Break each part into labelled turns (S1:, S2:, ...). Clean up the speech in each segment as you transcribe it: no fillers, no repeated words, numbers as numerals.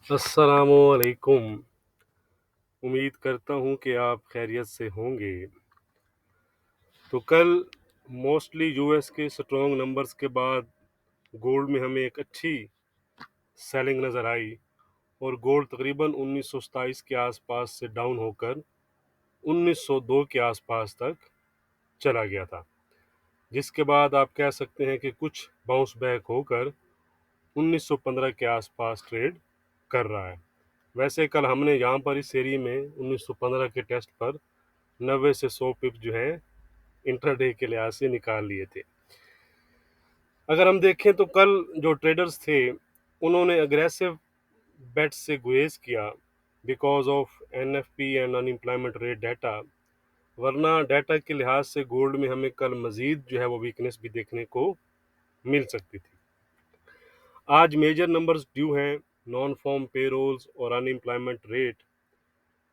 S1: अस्सलामुअलैकुम। उम्मीद करता हूँ कि आप खैरियत से होंगे। तो कल मोस्टली यूएस के स्ट्रॉन्ग नंबर्स के बाद गोल्ड में हमें एक अच्छी सेलिंग नज़र आई और गोल्ड तकरीबन 1927 के आसपास से डाउन होकर 1902 के आसपास तक चला गया था, जिसके बाद आप कह सकते हैं कि कुछ बाउंस बैक होकर 1915 के आसपास ट्रेड कर रहा है। वैसे कल हमने यहाँ पर इस सीरीज में 1915 के टेस्ट पर 90 से 100 पिप जो है इंट्राडे के लिहाज से निकाल लिए थे। अगर हम देखें तो कल जो ट्रेडर्स थे उन्होंने अग्रेसिव बेट से गुरेज किया because of NFP and unemployment rate data, वरना डाटा के लिहाज से गोल्ड में हमें कल मजीद जो है वो वीकनेस भी देखने को मिल सकती थी। आज मेजर नंबर्स ड्यू हैं, नॉन फॉर्म पेरोल्स और unemployment rate.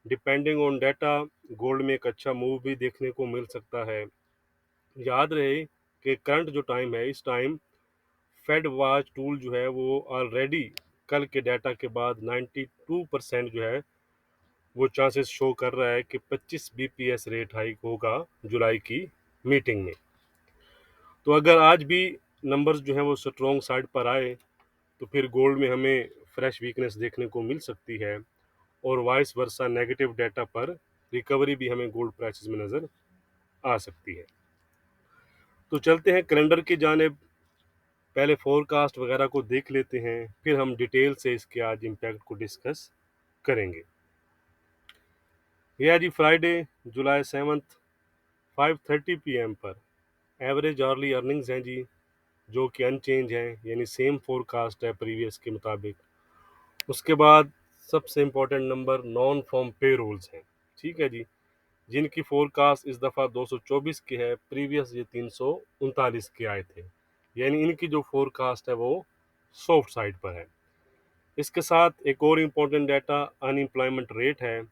S1: Depending on data gold में एक अच्छा मूव भी देखने को मिल सकता है। याद रहे कि करंट जो टाइम है, इस टाइम फेड वाच टूल जो है वो ऑलरेडी कल के डाटा के बाद 92% जो है वो चांसेस शो कर रहा है कि 25 बीपीएस रेट हाइक होगा जुलाई की मीटिंग में। तो अगर आज भी नंबर्स जो है वो स्ट्रॉन्ग साइड पर आए तो फिर गोल्ड में हमें फ्रेश वीकनेस देखने को मिल सकती है और वाइस वर्सा नेगेटिव डाटा पर रिकवरी भी हमें गोल्ड प्राइसेस में नज़र आ सकती है। तो चलते हैं कैलेंडर की जानिब, पहले फोरकास्ट वगैरह को देख लेते हैं, फिर हम डिटेल से इसके आज इम्पैक्ट को डिस्कस करेंगे। यह जी फ्राइडे जुलाई 7 5:30 PM पर एवरेज अर्ली अर्निंग्स हैं जी, जो कि अनचेंज हैं, यानी सेम फोरकास्ट है प्रीवियस के मुताबिक। उसके बाद सबसे इम्पोर्टेंट नंबर नॉन फॉर्म पे रोल्स हैं, ठीक है जी, जिनकी फोरकास्ट इस दफ़ा 224 की है, प्रीवियस ये 339 के आए थे, यानी इनकी जो फोरकास्ट है वो सॉफ्ट साइड पर है। इसके साथ एक और इम्पोर्टेंट डाटा अनएम्प्लॉयमेंट रेट है,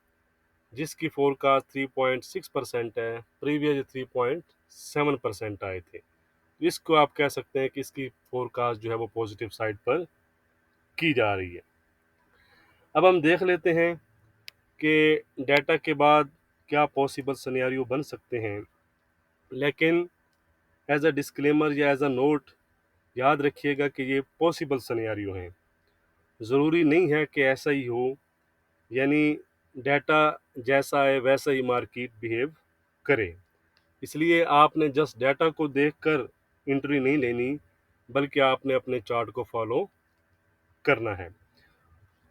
S1: जिसकी फोरकास्ट 3.6% है, प्रीवियस 3.7% आए थे। इसको आप कह सकते हैं कि इसकी फोरकास्ट जो है वो पॉजिटिव साइड पर की जा रही है। अब हम देख लेते हैं कि डाटा के बाद क्या पॉसिबल सिनेरियो बन सकते हैं, लेकिन एज अ डिस्क्लेमर या एज अ नोट याद रखिएगा कि ये पॉसिबल सिनेरियो हैं, ज़रूरी नहीं है कि ऐसा ही हो, यानी डाटा जैसा है वैसा ही मार्केट बिहेव करे। इसलिए आपने जस्ट डाटा को देखकर एंट्री नहीं लेनी, बल्कि आपने अपने चार्ट को फॉलो करना है।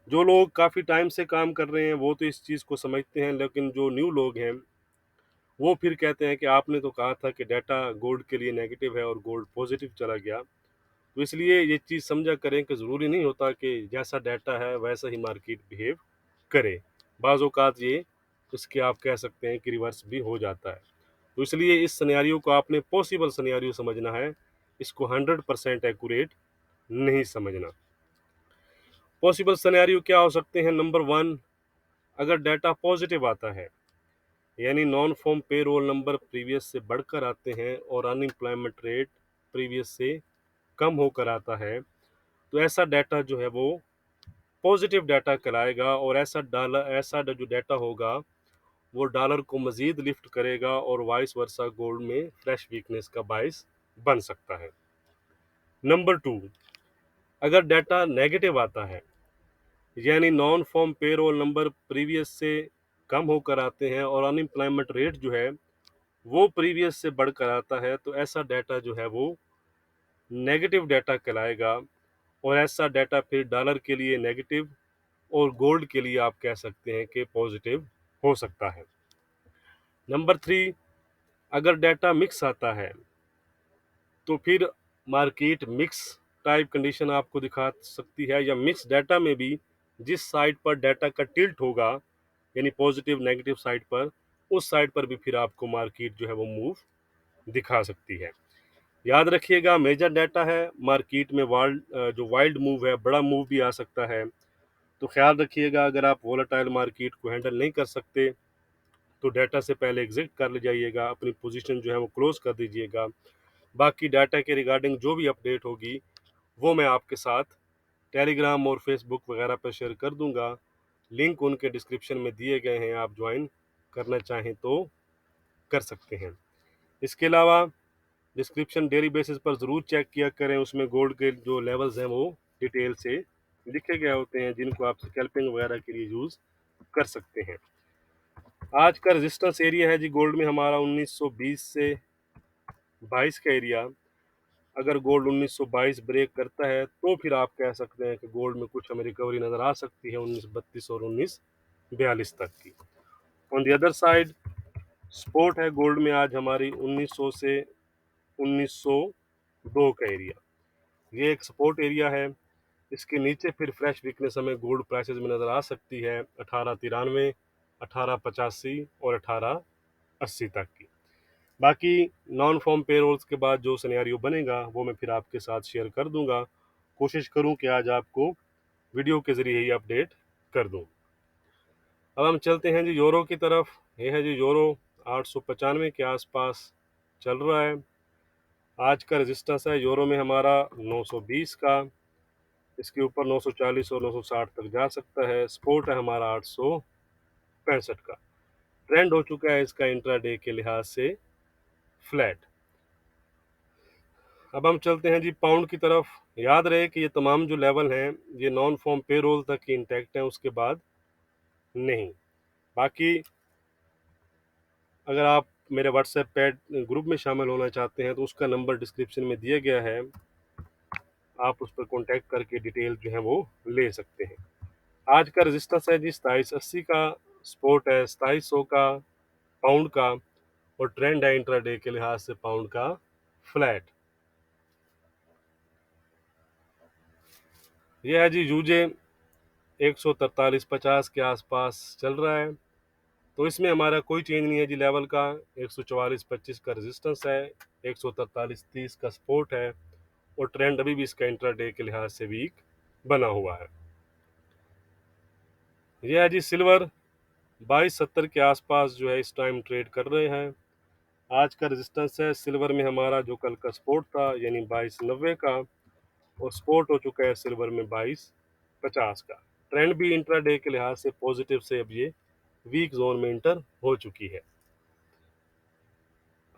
S1: जो लोग काफ़ी टाइम से काम कर रहे हैं वो तो इस चीज़ को समझते हैं, लेकिन जो न्यू लोग हैं वो फिर कहते हैं कि आपने तो कहा था कि डाटा गोल्ड के लिए नेगेटिव है और गोल्ड पॉजिटिव चला गया। तो इसलिए ये चीज़ समझा करें कि ज़रूरी नहीं होता कि जैसा डाटा है वैसा ही मार्केट बिहेव करे। बाज़ औक़ात ये इसके आप कह सकते हैं कि रिवर्स भी हो जाता है। तो इसलिए इस सिनेरियो को आपने पॉसिबल सिनेरियो समझना है, इसको 100% एक्यूरेट नहीं समझना। पॉसिबल सिनेरियो क्या हो सकते हैं? नंबर 1, अगर डाटा पॉजिटिव आता है, यानी नॉन फॉर्म पे रोल नंबर प्रीवियस से बढ़कर आते हैं और अनएम्प्लॉयमेंट रेट प्रीवियस से कम होकर आता है, तो ऐसा डाटा जो है वो पॉजिटिव डाटा कहलाएगा और ऐसा जो डाटा होगा वो डॉलर को मज़ीद लिफ्ट करेगा और वाइस वर्सा गोल्ड में फ्रेश वीकनेस का बायस बन सकता है। नंबर 2, अगर डाटा नेगेटिव आता है, यानी non farm payroll number previous से कम होकर आते हैं और अनएम्प्लॉयमेंट रेट जो है वो प्रीवियस से बढ़कर आता है, तो ऐसा डाटा जो है वो नेगेटिव डाटा कहलाएगा और ऐसा डाटा फिर डॉलर के लिए नेगेटिव और गोल्ड के लिए आप कह सकते हैं कि पॉजिटिव हो सकता है। नंबर 3, अगर डाटा मिक्स आता है तो फिर मार्केट मिक्स टाइप कंडीशन आपको दिखा सकती है, या मिक्स डाटा में भी जिस साइड पर डाटा का टिल्ट होगा, यानी पॉजिटिव नेगेटिव साइड पर, उस साइड पर भी फिर आपको मार्केट जो है वो मूव दिखा सकती है। याद रखिएगा मेजर डाटा है, मार्केट में जो वाइल्ड मूव है, बड़ा मूव भी आ सकता है। तो ख्याल रखिएगा, अगर आप वोलेटाइल मार्केट को हैंडल नहीं कर सकते तो डाटा से पहले एग्जिट कर ले जाइएगा, अपनी पोजीशन जो है वो क्लोज कर दीजिएगा। बाकी डाटा के रिगार्डिंग जो भी अपडेट होगी वो मैं आपके साथ टेलीग्राम और फेसबुक वगैरह पर शेयर कर दूंगा। लिंक उनके डिस्क्रिप्शन में दिए गए हैं, आप ज्वाइन करना चाहें तो कर सकते हैं। इसके अलावा डिस्क्रिप्शन डेली बेसिस पर ज़रूर चेक किया करें, उसमें गोल्ड के जो लेवल्स हैं वो डिटेल से लिखे गए होते हैं, जिनको आप स्कैल्पिंग वगैरह के लिए यूज़ कर सकते हैं। आज का रेजिस्टेंस एरिया है जी गोल्ड में हमारा 1920 से 22 का एरिया। अगर गोल्ड 1922 ब्रेक करता है तो फिर आप कह सकते हैं कि गोल्ड में कुछ हमें रिकवरी नज़र आ सकती है 1932 और 1942 तक की। On the other side support है गोल्ड में आज हमारी 1900 से 1902 का एरिया, ये एक सपोर्ट एरिया है। इसके नीचे फिर फ्रेश वीकनेस हमें गोल्ड प्राइसेस में नज़र आ सकती है 1893, 1885 और 1880 तक की। बाकी नॉन फॉर्म पेरोल्स के बाद जो सिनेरियो बनेगा वो मैं फिर आपके साथ शेयर कर दूंगा। कोशिश करूं कि आज आपको वीडियो के ज़रिए ही अपडेट कर दूं। अब हम चलते हैं जी यूरो की तरफ। ये है जी यूरो 895 के आसपास चल रहा है। आज का रेजिस्टेंस है यूरो में हमारा 920 का, इसके ऊपर 940 और 960 तक जा सकता है। सपोर्ट है हमारा 865 का। ट्रेंड हो चुका है इसका इंट्राडे के लिहाज से फ्लैट। अब हम चलते हैं जी पाउंड की तरफ। याद रहे कि ये तमाम जो लेवल हैं ये नॉन फॉर्म पेरोल तक की इंटैक्ट हैं, उसके बाद नहीं। बाकी अगर आप मेरे व्हाट्सएप पेड ग्रुप में शामिल होना चाहते हैं तो उसका नंबर डिस्क्रिप्शन में दिया गया है, आप उस पर कॉन्टैक्ट करके डिटेल जो है वो ले सकते हैं। आज का रेजिस्टेंस है जी 2780 का, सपोर्ट है 2700 का पाउंड का, और ट्रेंड है इंट्राडे के लिहाज से पाउंड का फ्लैट। ये है जी यूजे 143.50 के आसपास चल रहा है, तो इसमें हमारा कोई चेंज नहीं है जी लेवल का। 144.25 का रेजिस्टेंस है, 143.30 का सपोर्ट है, और ट्रेंड अभी भी इसका इंट्राडे के लिहाज से वीक बना हुआ है। यह है जी सिल्वर 2270 के आसपास जो है इस टाइम ट्रेड कर रहे हैं। आज का रेजिस्टेंस है सिल्वर में हमारा जो कल का सपोर्ट था यानी 2290 का, और सपोर्ट हो चुका है सिल्वर में 2250 का। ट्रेंड भी इंट्राडे के लिहाज से पॉजिटिव से अब ये वीक जोन में इंटर हो चुकी है।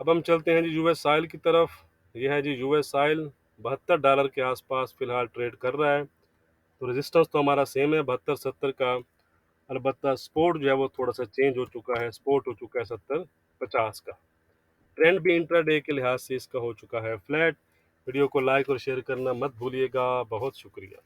S1: अब हम चलते हैं जी यूएस ऑयल की तरफ। यह है जी यूएस ऑयल $72 के आसपास फिलहाल ट्रेड कर रहा है, तो रेजिस्टेंस तो हमारा सेम है 7270 का। अलबत्ता सपोर्ट जो है वो थोड़ा सा चेंज हो चुका है, सपोर्ट हो चुका है 7050 का। ट्रेंड भी इंट्राडे के लिहाज से इसका हो चुका है फ्लैट। वीडियो को लाइक और शेयर करना मत भूलिएगा। बहुत शुक्रिया।